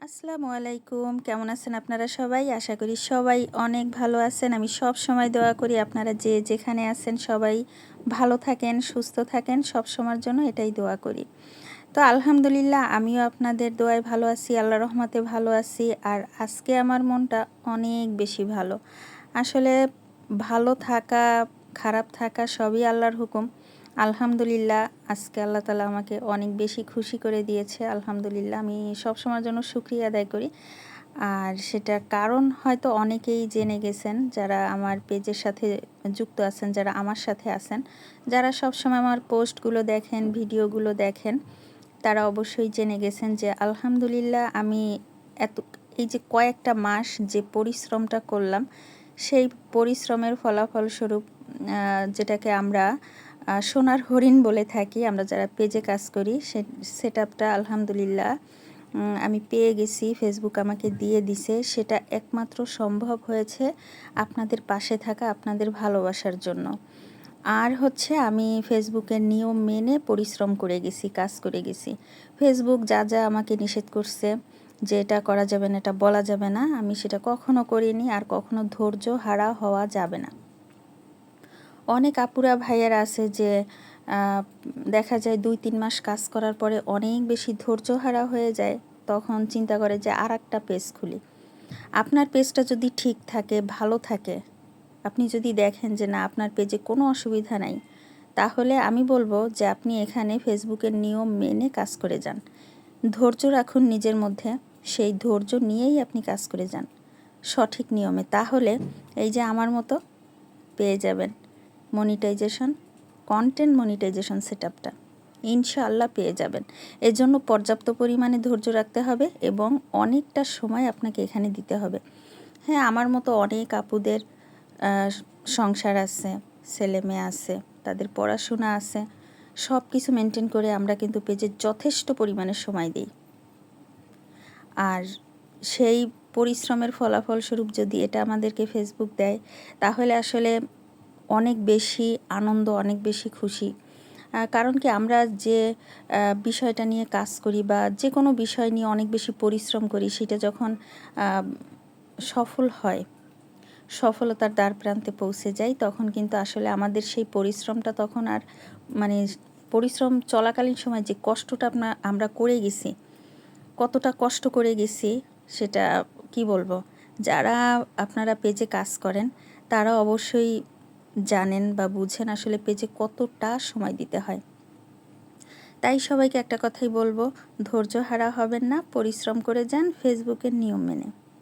আসসালামু আলাইকুম, কেমন আছেন আপনারা সবাই? আশা করি সবাই অনেক ভালো আছেন। আমি সব সময় দোয়া করি আপনারা যে যেখানে আছেন সবাই ভালো থাকেন, সুস্থ থাকেন, সব সময়ের জন্য এটাই দোয়া করি। তো আলহামদুলিল্লাহ আমিও আপনাদের দোয়ায় ভালো আছি, আল্লাহর রহমতে ভালো আছি। আর আজকে আমার মনটা অনেক বেশি ভালো। আসলে ভালো থাকা, খারাপ থাকা সবই আল্লাহর হুকুম। আলহামদুলিল্লাহ আজকে আল্লাহ তাআলা আমাকে অনেক বেশি খুশি করে দিয়েছে। আলহামদুলিল্লাহ আমি সবসময়ের জন্য শুকরিয়া আদায় করি। আর সেটার কারণ হয়তো অনেকেই জেনে গেছেন, যারা আমার পেজের সাথে যুক্ত আছেন, যারা আমার সাথে আছেন, যারা সবসময় আমার পোস্টগুলো দেখেন, ভিডিওগুলো দেখেন, তারা অবশ্যই জেনে গেছেন যে আলহামদুলিল্লাহ আমি এত এই যে কয়েকটা মাস যে পরিশ্রমটা করলাম, সেই পরিশ্রমের ফলাফলস্বরূপ যেটাকে আমরা সোনার হরিণ বলে থাকি, আমরা যারা পেজে কাজ করি, সেটআপটা আলহামদুলিল্লাহ আমি পেয়ে গেছি। ফেসবুক আমাকে দিয়ে দিছে। সেটা একমাত্র সম্ভব হয়েছে আপনাদের পাশে থাকা, আপনাদের ভালোবাসার জন্য। আর হচ্ছে আমি ফেসবুকের নিয়ম মেনে পরিশ্রম করে গেছি, কাজ করে গেছি। ফেসবুক যা যা আমাকে নিষেধ করছে যে এটা করা যাবে না, এটা বলা যাবে না, আমি সেটা কখনো করিনি, আর কখনো ধৈর্য হারা হওয়া যাবে না। অনেক আপুরা ভাইয়ারা আছে যে দেখা যায় 2-3 মাস কাজ করার পরে অনেক বেশি ধৈর্যহারা হয়ে যায়, তখন চিন্তা করে যে আর একটা পেজ খুলি। আপনার পেজটা যদি ঠিক থাকে, ভালো থাকে, আপনি যদি দেখেন যে না আপনার পেজে কোনো অসুবিধা নাই, তাহলে আমি বলবো যে আপনি এখানে ফেসবুকের নিয়ম মেনে কাজ করে যান। ধৈর্য রাখুন নিজের মধ্যে, সেই ধৈর্য নিয়েই আপনি কাজ করে যান সঠিক নিয়মে। তাহলে এই যে আমার মতো পেয়ে যাবেন মনিটাইজেশন, কন্টেন্ট মনিটাইজেশন সেটআপটা ইনশাআল্লাহ পেয়ে যাবেন। এর জন্য পর্যাপ্ত পরিমাণে ধৈর্য রাখতে হবে এবং অনেকটা সময় আপনাকে এখানে দিতে হবে। হ্যাঁ, আমার মতো অনেক আপুদের সংসার আছে, ছেলে মেয়ে আছে, তাদের পড়াশোনা আছে, সব কিছু মেনটেন করে আমরা কিন্তু পেজে যথেষ্ট পরিমাণে সময় দিই। আর সেই পরিশ্রমের ফলাফলস্বরূপ যদি এটা আমাদেরকে ফেসবুক দেয়, তাহলে আসলে অনেক বেশি আনন্দ, অনেক বেশি খুশি। কারণ কি, আমরা যে বিষয়টা নিয়ে কাজ করি বা যে কোনো বিষয় নিয়ে অনেক বেশি পরিশ্রম করি, সেটা যখন সফল হয়, সফলতার দ্বার প্রান্তে পৌঁছে যায়, তখন কিন্তু আসলে আমাদের সেই পরিশ্রমটা তখন আর মানে পরিশ্রম চলাকালীন সময় যে কষ্টটা আমরা করে গেছি, কতটা কষ্ট করে গেছি সেটা কি বলবো। যারা আপনারা পেজে কাজ করেন তারা অবশ্যই জানেন বা বুঝেন আসলে পেজে কতটা সময় দিতে হয়। তাই সবাইকে একটা কথাই বলবো, ধৈর্য হারা হবেন না, পরিশ্রম করে যান ফেসবুকের নিয়ম মেনে।